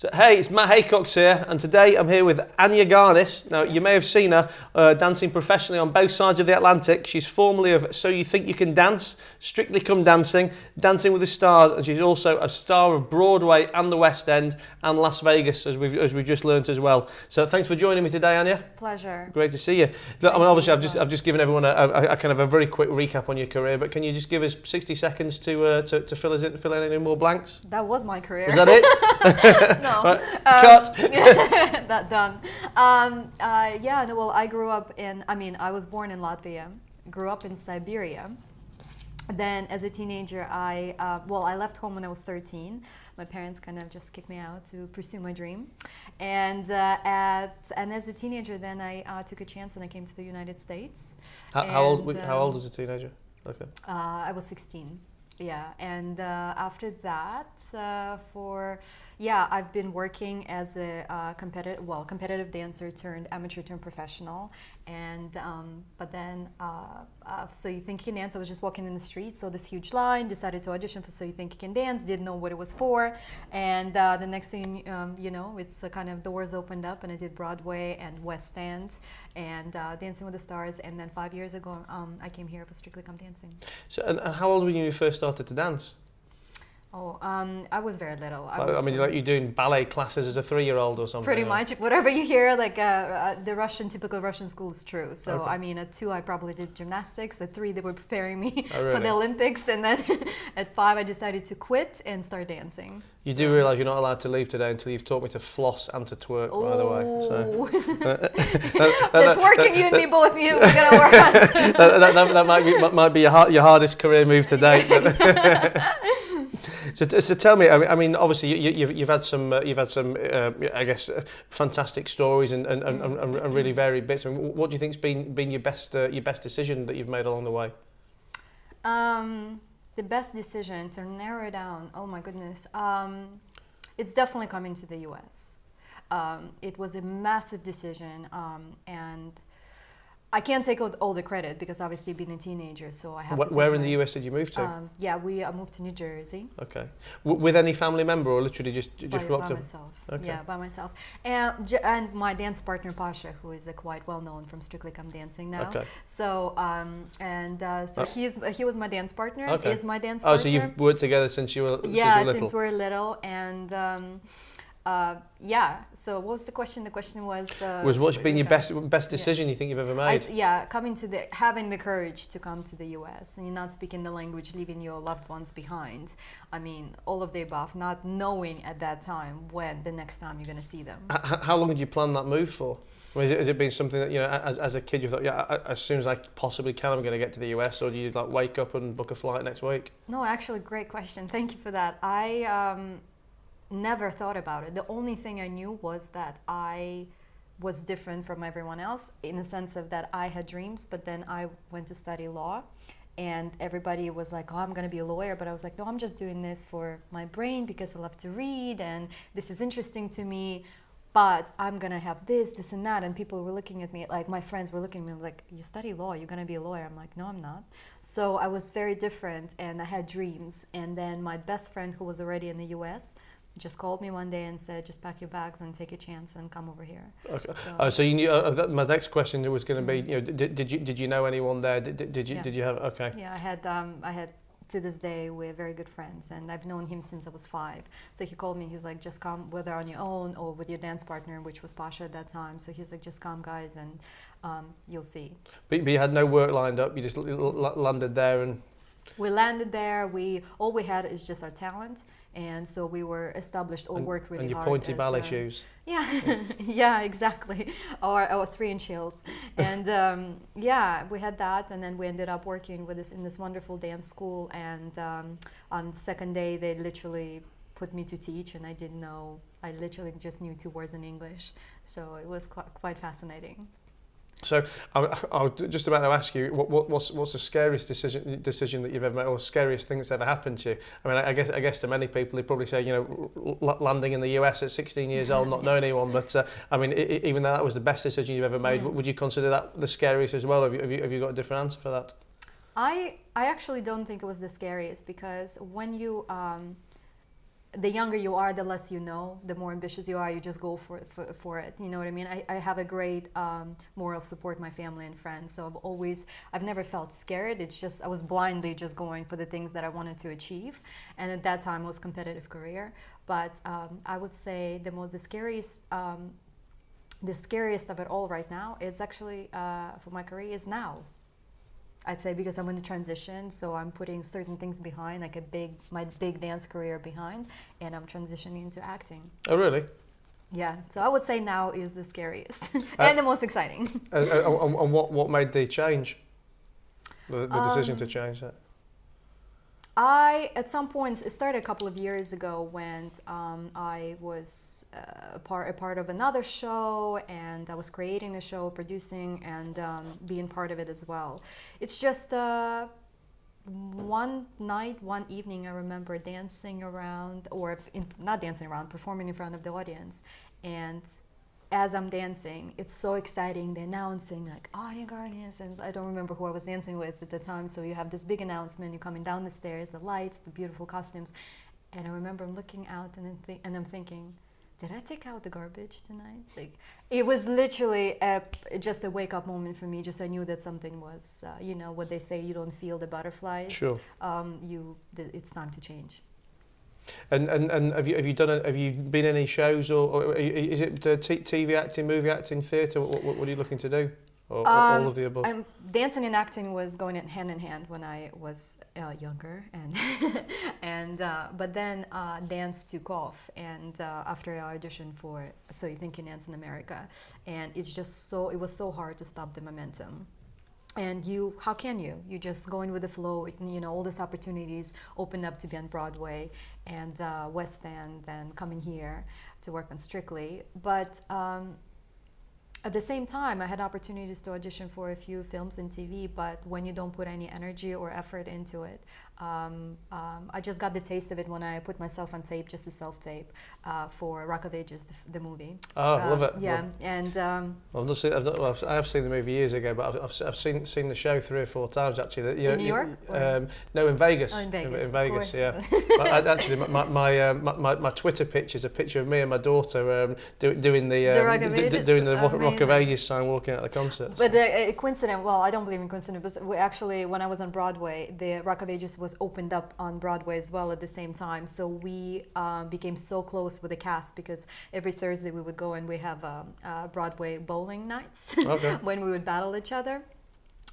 So, hey, it's Matt Haycox here, and today I'm here with Anya Garnis. Now, you may have seen her dancing professionally on both sides of the Atlantic. She's formerly of So You Think You Can Dance, Strictly Come Dancing, Dancing with the Stars, and she's also a star of Broadway and the West End and Las Vegas, as we've just learnt as well. So, thanks for joining me today, Anya. Pleasure. Great to see you. Look, I mean, obviously, I've just given everyone a kind of a very quick recap on your career, but can you just give us 60 seconds to fill in any more blanks? That was my career. Was that it? No. Right. Cut. That done. Yeah, no, well, I grew up I was born in Latvia, grew up in Siberia. Then as a teenager, I left home when I was 13. My parents kind of just kicked me out to pursue my dream. And as a teenager, then I took a chance and I came to the United States. How old was a teenager? Okay. I was 16. Yeah, and after that, I've been working as a competitive dancer turned amateur turned professional, and but then So You Think You Can Dance. I was just walking in the street, saw this huge line, decided to audition for So You Think You Can Dance. Didn't know what it was for, and the next thing it's kind of doors opened up, and I did Broadway and West End and Dancing with the Stars, and then 5 years ago I came here for Strictly Come Dancing. So, and how old were you when you first started to dance? I was very little. You're doing ballet classes as a 3-year-old or something? Pretty much. Whatever you hear, the typical Russian school is true. So, okay. At 2, I probably did gymnastics. At 3, they were preparing me really? for the Olympics. And then at 5, I decided to quit and start dancing. You do realise you're not allowed to leave today until you've taught me to floss and to twerk, by the way. So. The twerking, you and me both, we're going to work on it. that might be your hardest career move to date. So tell me, I mean, obviously you've had some, I guess, fantastic stories and really varied bits. I mean, what do you think's been your best decision that you've made along the way? The best decision to narrow it down. Oh my goodness, it's definitely coming to the U.S. It was a massive decision, and I can't take all the credit because obviously being a teenager, so I have to. Where in the US did you move to? We moved to New Jersey. Okay. With any family member or literally just grew up by to? myself. Okay. Yeah, by myself. And my dance partner Pasha, who is quite well known from Strictly Come Dancing now. Okay. So he was my dance partner. Okay. Is my dance partner. Oh, so you've worked together since you were little? Since we're little, and so what was the question? The question was what's been your best decision you think you've ever made? Having the courage to come to the US and you're not speaking the language, leaving your loved ones behind. I mean, all of the above, not knowing at that time when the next time you're going to see them. How long did you plan that move for? I mean, has it been something that, as a kid you thought, as soon as I possibly can, I'm going to get to the US, or do you wake up and book a flight next week? No, actually, great question. Thank you for that. I never thought about it. The only thing I knew was that I was different from everyone else in the sense of that I had dreams, but then I went to study law, and everybody was like, oh, I'm going to be a lawyer, but I was like, no, I'm just doing this for my brain because I love to read and this is interesting to me, but I'm going to have this and that. And people were looking at me, like my friends were looking at me like, you study law, you're going to be a lawyer. I'm like, no, I'm not. So I was very different and I had dreams. And then my best friend, who was already in the US, just called me one day and said, just pack your bags and take a chance and come over here. Okay. So you knew, my next question was going to be, did you know anyone there? Did you have, okay. Yeah, I had to this day, we're very good friends, and I've known him since I was 5. So he called me, he's like, just come, whether on your own or with your dance partner, which was Pasha at that time. So he's like, just come guys and you'll see. But you had no work lined up, you just landed there and... We landed there, all we had is just our talent. And so we were established or worked really hard. And your pointy ballet shoes. Yeah, yeah, exactly. Or 3-inch heels. And we had that, and then we ended up working with in this wonderful dance school. And on the second day, they literally put me to teach, and I didn't know. I literally just knew 2 words in English. So it was quite fascinating. So I was just about to ask you, what's the scariest decision that you've ever made, or scariest thing that's ever happened to you? I mean, I guess to many people they probably say, landing in the US at 16 years old, not knowing anyone. But I mean, even though that was the best decision you've ever made, would you consider that the scariest as well? Have you got a different answer for that? I actually don't think it was the scariest, because when you the younger you are, the less you know. The more ambitious you are, you just go for it. You know what I mean? I have a great moral support, my family and friends. So I've never felt scared. It's just I was blindly just going for the things that I wanted to achieve. And at that time, it was competitive career. But I would say the scariest of it all right now is actually for my career is now. I'd say because I'm in the transition, so I'm putting certain things behind, like my big dance career behind, and I'm transitioning into acting. Oh, really? Yeah, so I would say now is the scariest and the most exciting. And what made the change? The decision to change that? At some point, it started a couple of years ago when I was a part of another show, and I was creating the show, producing, and being part of it as well. It's just one evening, I remember dancing around, not dancing around, performing in front of the audience, and as I'm dancing, it's so exciting. They're announcing like Anya Garnis, and I don't remember who I was dancing with at the time. So you have this big announcement. You're coming down the stairs, the lights, the beautiful costumes, and I remember looking out and I'm thinking, did I take out the garbage tonight? Like it was literally just a wake up moment for me. Just I knew that something was, what they say, you don't feel the butterflies. Sure. It's time to change. And have you been in any shows or is it TV acting, movie acting, theatre? What are you looking to do? Or all of the above? Dancing and acting was going hand in hand when I was younger, and but then dance took off, and after I auditioned for So You Think You Dance in America, and it was so hard to stop the momentum. And how can you just going with the flow, all these opportunities opened up to be on Broadway and West End and coming here to work on Strictly. But at the same time, I had opportunities to audition for a few films and TV, but when you don't put any energy or effort into it, I just got the taste of it when I put myself on tape, just a self-tape, for Rock of Ages, the movie. Oh, love it. Yeah, and I have seen the movie years ago, but I've seen the show 3 or 4 times actually. In New York? No, in Vegas. Oh, in Vegas. In Vegas, yeah. Actually, my Twitter picture is a picture of me and my daughter doing the Rock of Ages sign, walking out of the concert. But coincident. Well, I don't believe in coincidence. But actually, when I was on Broadway, the Rock of Ages was opened up on Broadway as well at the same time. So we became so close with the cast because every Thursday we would go and we have Broadway bowling nights when we would battle each other.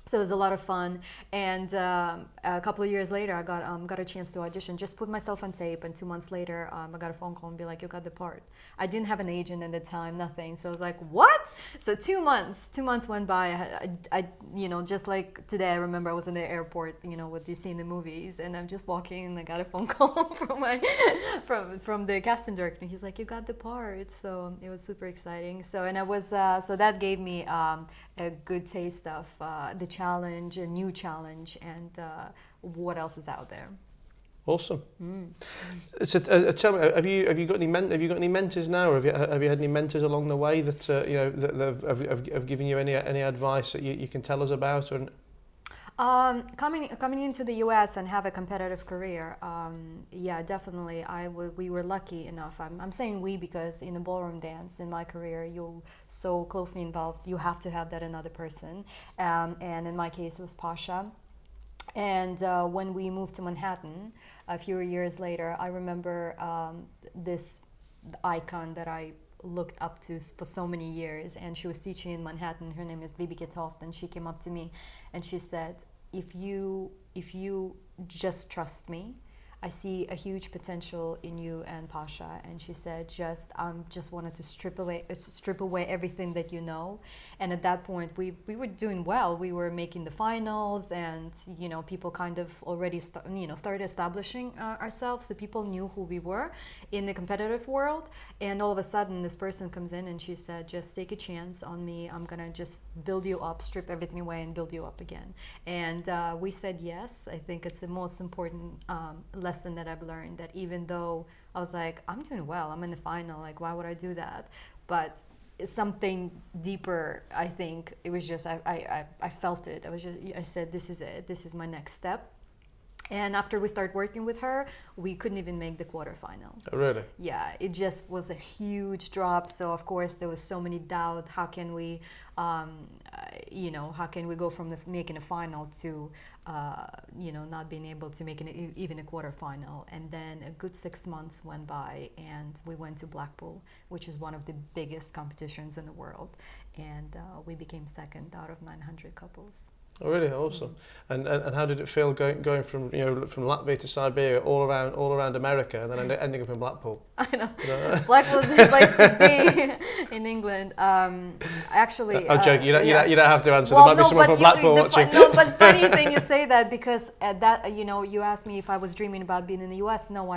So it was a lot of fun, and a couple of years later, I got a chance to audition. Just put myself on tape, and 2 months later, I got a phone call and be like, "You got the part." I didn't have an agent at the time, nothing. So I was like, "What?" So 2 months went by. I just like today, I remember I was in the airport, what you see in the movies, and I'm just walking, and I got a phone call from the casting director. He's like, "You got the part." So it was super exciting. So that gave me a good taste of the challenge, a new challenge, and what else is out there. Awesome. So, tell me, have you got any mentors now, or have you had any mentors along the way that that have given you any advice that you can tell us about? Or Coming into the U.S. and have a competitive career, yeah, definitely. We were lucky enough. I'm saying we because in the ballroom dance, in my career, you're so closely involved. You have to have that another person, and in my case, it was Pasha. And when we moved to Manhattan, a few years later, I remember this icon that I looked up to for so many years, and she was teaching in Manhattan. Her name is Bibi Ketoft, and she came up to me and she said, if you just trust me, I see a huge potential in you and Pasha. And she said, just wanted to strip away everything that you know. And at that point, we were doing well. We were making the finals, and people kind of already started establishing ourselves, so people knew who we were in the competitive world. And all of a sudden, this person comes in and she said, just take a chance on me. I'm gonna just build you up, strip everything away, and build you up again. And we said yes. I think it's the most important lesson that I've learned, that even though I was like, I'm doing well, I'm in the final, like why would I do that? But something deeper, I think it was just I felt it. I said, this is it, this is my next step. And after we started working with her, we couldn't even make the quarterfinal. Oh, really? Yeah, it just was a huge drop. So of course there was so many doubt. How can we, how can we go from making a final to, not being able to make even a quarterfinal? And then a good 6 months went by, and we went to Blackpool, which is one of the biggest competitions in the world, and we became second out of 900 couples. Oh, really? Awesome. And how did it feel going from from Latvia to Siberia, all around America, and then ending up in Blackpool? I know. Blackpool's the place to be in England. Actually, I'm joking. You don't have to answer. Well, there might be someone from Blackpool watching. No, but funny thing you say that, because at that, you asked me if I was dreaming about being in the U.S. No,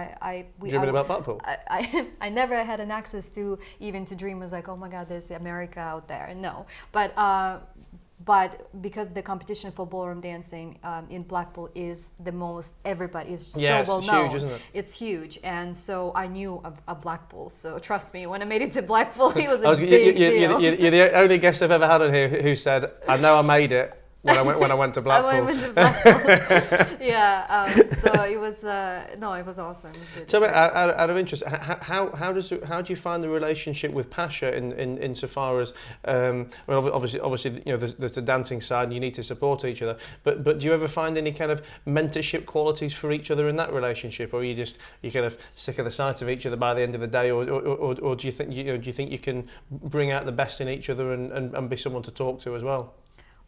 Dreaming about Blackpool? I never had an access to even to dream. Was like, oh my God, there's America out there. No, but because the competition for ballroom dancing in Blackpool is the most, everybody is so well known. It's huge, isn't it? It's huge, and so I knew of Blackpool. So trust me, when I made it to Blackpool, it was a big deal. You're the only guest I've ever had on here who said, "I know I made it." When I went to Blackpool. I went to Blackpool. Yeah. So it was it was awesome. So out of interest, how do you find the relationship with Pasha in so far as obviously there's the dancing side and you need to support each other, but do you ever find any kind of mentorship qualities for each other in that relationship, or are you kind of sick of the sight of each other by the end of the day, or do you think you can bring out the best in each other and be someone to talk to as well?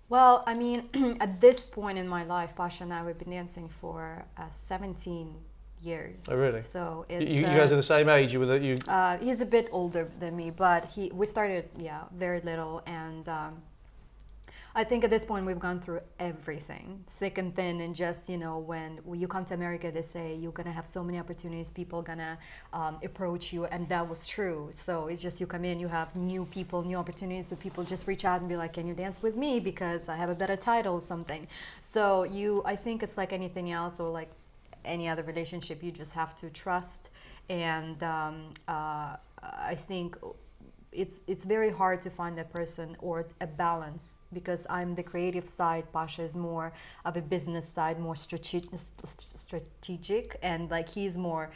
Well, I mean, at this point in my life, Pasha and I, we've been dancing for 17 years. Oh, really? So it's, you guys are the same age. He's a bit older than me, but we started very little, and I think at this point we've gone through everything, thick and thin, and just, when you come to America, they say you're gonna have so many opportunities, people gonna approach you, and that was true. So it's just, you come in, you have new people, new opportunities, so people just reach out and be like, can you dance with me because I have a better title or something. So I think it's like anything else, or like any other relationship, you just have to trust, and I think it's very hard to find a person or a balance, because I'm the creative side, Pasha is more of a business side, more strategic, and like he's more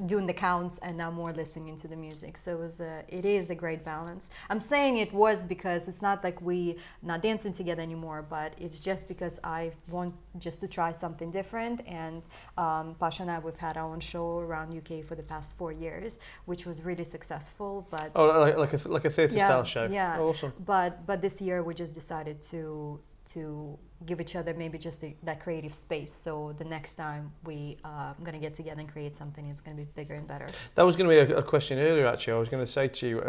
doing the counts and now more listening to the music. So it is a great balance. I'm saying it was because it's not like we not dancing together anymore, but it's just because I want just to try something different. And Pasha and I, we've had our own show around UK for the past 4 years, which was really successful. But like a theatre style show. Yeah, awesome. But this year we just decided to give each other maybe just that creative space. So the next time we going to get together and create something, it's going to be bigger and better. That was going to be a question earlier, actually. I was going to say to you,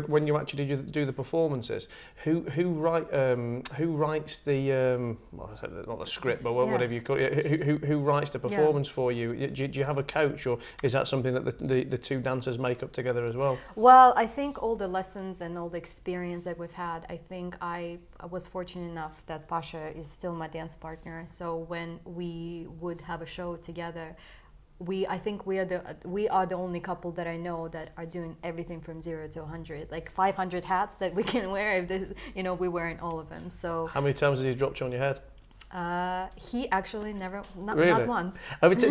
when you actually do the performances, who writes the not the script, but whatever you call it, who writes the performance for you? Do you have a coach, or is that something that the two dancers make up together as well? Well, I think all the lessons and all the experience that we've had, I think I was fortunate enough that Pasha is still my dance partner. So when we would have a show together, I think we are the only couple that I know that are doing everything from 0 to 100, like 500 hats that we can wear. If we're wearing all of them. So how many times has he dropped you on your head? He actually never, not once. I mean, so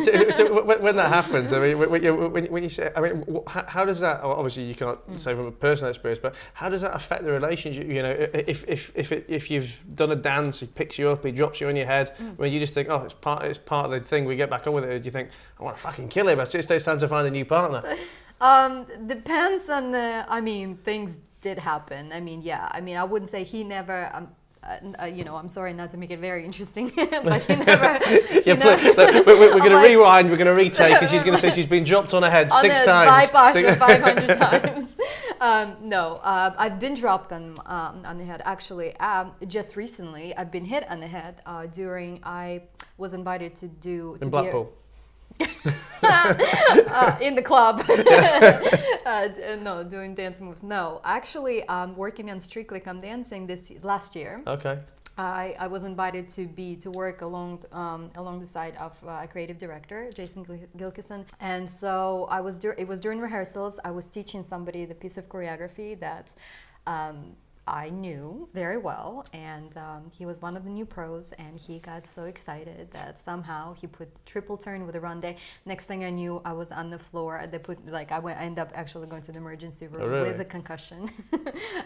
when that happens, I mean, when you say, I mean, how does that? Obviously, you can't say from a personal experience, but how does that affect the relationship? If you've done a dance, he picks you up, he drops you on your head. When you just think, oh, it's part of the thing. We get back on with it. Or do you think, I want to fucking kill him? It's time to find a new partner. Depends on the. I mean, things did happen. I mean, yeah. I mean, I wouldn't say he never. I'm sorry not to make it very interesting, but he never. We're going to rewind. We're going to retake, and she's going to say she's been dropped on her head 6 times. By Pasha 500 times. No, I've been dropped on the head. Actually, just recently, I've been hit on the head during. I was invited to do in Blackpool. In the club. No, doing dance moves. No, actually, working on Strictly Come Dancing last year. Okay. I was invited to work along the side of a creative director, Jason Gilkison, and so it was during rehearsals. I was teaching somebody the piece of choreography that I knew very well, and he was one of the new pros, and he got so excited that somehow he put triple turn with a ronde. Next thing I knew, I was on the floor. They put like I ended up actually going to the emergency room really? with a concussion,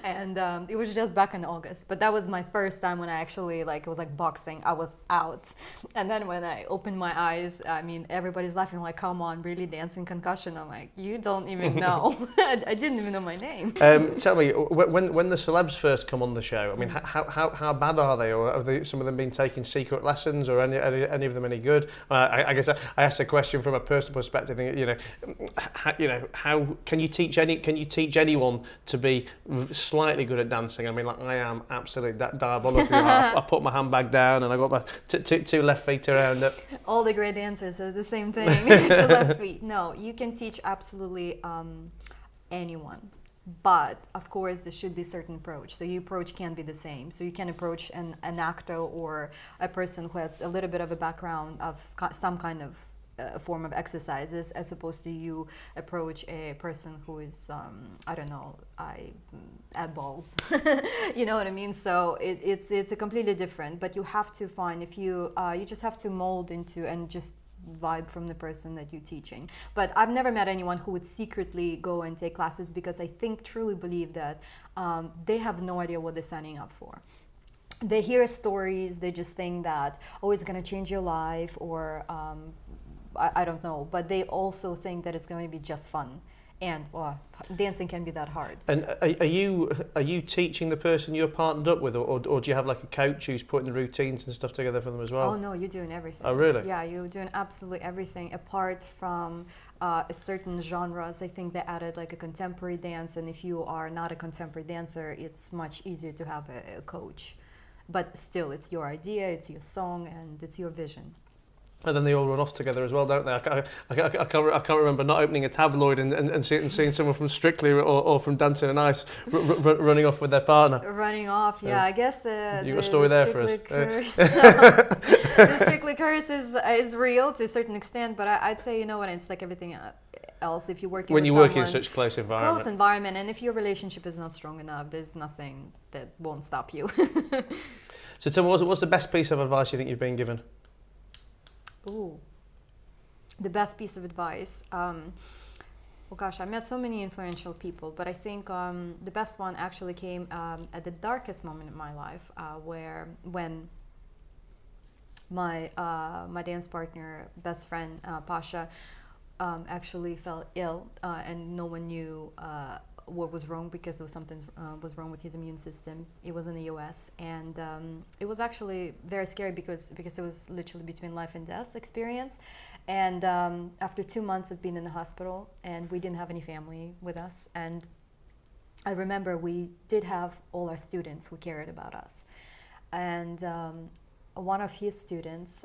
and it was just back in August. But that was my first time when I actually like it was like boxing. I was out, and then when I opened my eyes, I mean everybody's laughing like, "Come on, really dancing concussion?" I'm like, "You don't even know." I didn't even know my name. Tell me, when the celebs first come on the show, I mean, how bad are they, or have some of them been taking secret lessons, or any of them any good? I guess I asked a question from a personal perspective. How can you teach anyone to be slightly good at dancing? I mean, like I am absolutely diabolical. I put my handbag down and I got my two left feet around it. All the great dancers are the same thing. Two left feet. No, you can teach absolutely anyone. But of course, there should be a certain approach. So your approach can't be the same. So you can approach an actor or a person who has a little bit of a background of some kind of form of exercises, as opposed to you approach a person who is, I don't know, add balls. You know what I mean? So it's a completely different. But you have to find if you just have to mold into and just vibe from the person that you're teaching. But I've never met anyone who would secretly go and take classes, because I truly believe that they have no idea what they're signing up for. They hear stories, they just think that, oh, it's going to change your life, or I don't know, but they also think that it's going to be just fun. And dancing can be that hard. And are you teaching the person you're partnered up with, or do you have like a coach who's putting the routines and stuff together for them as well? Oh no, you're doing everything. Oh really? Yeah, you're doing absolutely everything apart from a certain genres. I think they added like a contemporary dance, and if you are not a contemporary dancer, it's much easier to have a coach. But still, it's your idea, it's your song, and it's your vision. And then they all run off together as well, don't they? I can't remember not opening a tabloid and seeing someone from Strictly or from Dancing on Ice running off with their partner. Running off, yeah. I guess you got a story there for us. The Strictly curse is real to a certain extent, but I'd say, you know what, it's like everything else. If you're working when with you someone, work in such close environment, and if your relationship is not strong enough, there's nothing that won't stop you. So tell me, what's the best piece of advice you think you've been given? Ooh, the best piece of advice. Oh gosh, I met so many influential people, but I think the best one actually came at the darkest moment in my life, when my dance partner, best friend, Pasha, actually fell ill, and no one knew what was wrong, because there was something was wrong with his immune system. It was in the US, and it was actually very scary because it was literally between life and death experience. And after 2 months of being in the hospital, and we didn't have any family with us, and I remember we did have all our students who cared about us, and one of his students,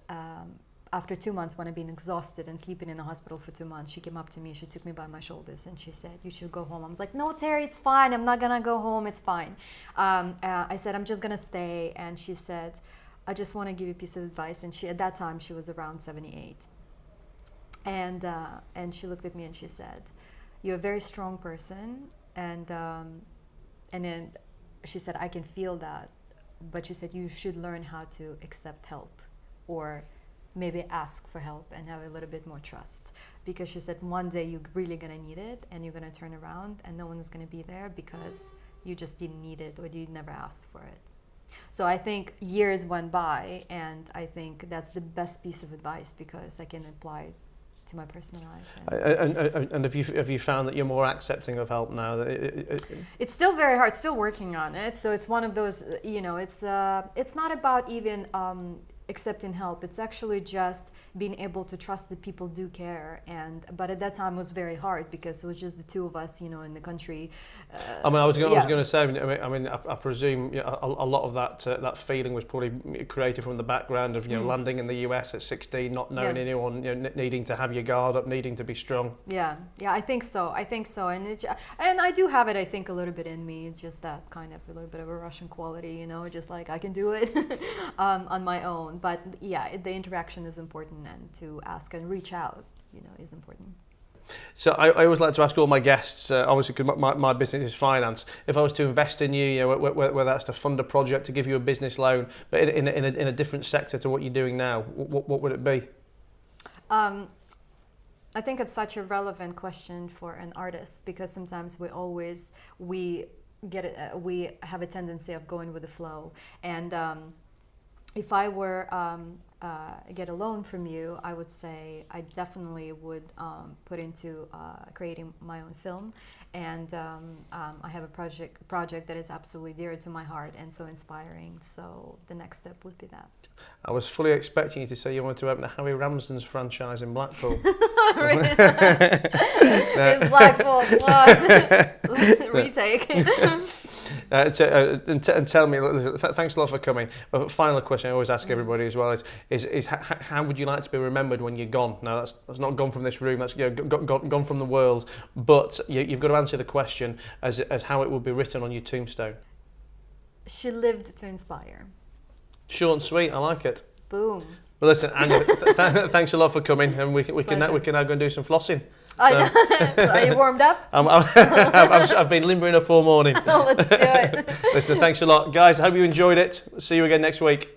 after 2 months, when I'd been exhausted and sleeping in the hospital for 2 months, she came up to me, she took me by my shoulders, and she said, "You should go home." I was like, "No, Terry, it's fine. I'm not gonna go home. It's fine." I said, "I'm just gonna stay." And she said, "I just want to give you a piece of advice." And at that time, she was around 78. And she looked at me and she said, "You're a very strong person." And then she said, "I can feel that. But," she said, "you should learn how to accept help, or maybe ask for help and have a little bit more trust." Because she said one day you're really going to need it, and you're going to turn around and no one is going to be there because you just didn't need it, or you never asked for it. So I think years went by, and I think that's the best piece of advice, because I can apply it to my personal life. And have you found that you're more accepting of help now? It's still very hard, still working on it. So it's one of those, it's not about even accepting help. It's actually just being able to trust that people do care. But at that time it was very hard, because it was just the two of us, in the country. I was going to say. I presume a lot of that feeling was probably created from the background of landing in the US at 16, not knowing anyone, needing to have your guard up, needing to be strong. Yeah, I think so. And I do have it. I think a little bit in me. It's just that kind of a little bit of a Russian quality, just like I can do it on my own. But yeah, the interaction is important, and to ask and reach out, is important. So I always like to ask all my guests, obviously because my business is finance, if I was to invest in you, whether that's to fund a project, to give you a business loan, but in a different sector to what you're doing now, what would it be? I think it's such a relevant question for an artist, because sometimes we have a tendency of going with the flow. And if I were get a loan from you, I would say I definitely would put into creating my own film. And I have a project that is absolutely dear to my heart and so inspiring. So the next step would be that. I was fully expecting you to say you wanted to open a Harry Ramsden's franchise in Blackpool. In Blackpool, what? Retake. And tell me, thanks a lot for coming. But final question I always ask everybody as well is how would you like to be remembered when you're gone? Now that's not gone from this room, that's gone from the world, but you've got to answer the question as how it will be written on your tombstone. She lived to inspire. Short and sweet, I like it. Boom. Well, listen, Anya, thanks a lot for coming, and we can now go and do some flossing. Are you warmed up? I've been limbering up all morning. Let's do it. Listen, thanks a lot, guys. I hope you enjoyed it. See you again next week.